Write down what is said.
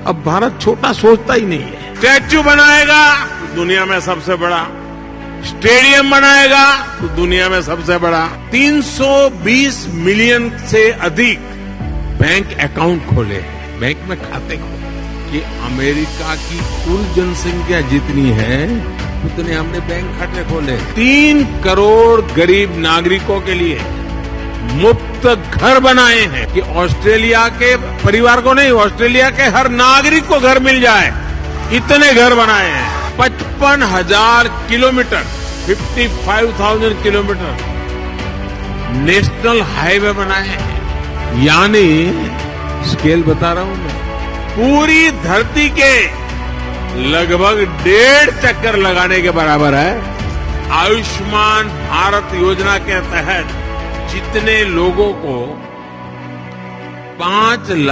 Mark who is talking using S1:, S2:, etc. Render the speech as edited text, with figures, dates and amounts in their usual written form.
S1: अब भारत छोटा सोचता ही नहीं है। स्टैच्यू बनाएगा तो दुनिया में सबसे बड़ा, स्टेडियम बनाएगा तो दुनिया में सबसे बड़ा, 320 मिलियन से अधिक बैंक अकाउंट खोले, बैंक में खाते खोले। कि अमेरिका की कुल जनसंख्या जितनी है उतने हमने बैंक खाते खोले। 3 करोड़ गरीब नागरिकों के लिए मुफ्त घर बनाए हैं कि ऑस्ट्रेलिया के परिवार को नहीं, ऑस्ट्रेलिया के हर नागरिक को घर मिल जाए, इतने घर बनाए हैं। 55,000 किलोमीटर, 55,000 किलोमीटर नेशनल हाईवे बनाए हैं। यानी स्केल बता रहा हूं मैं, पूरी धरती के लगभग 1.5 चक्कर लगाने के बराबर है। आयुष्मान भारत योजना के तहत जितने लोगों को 5 लाख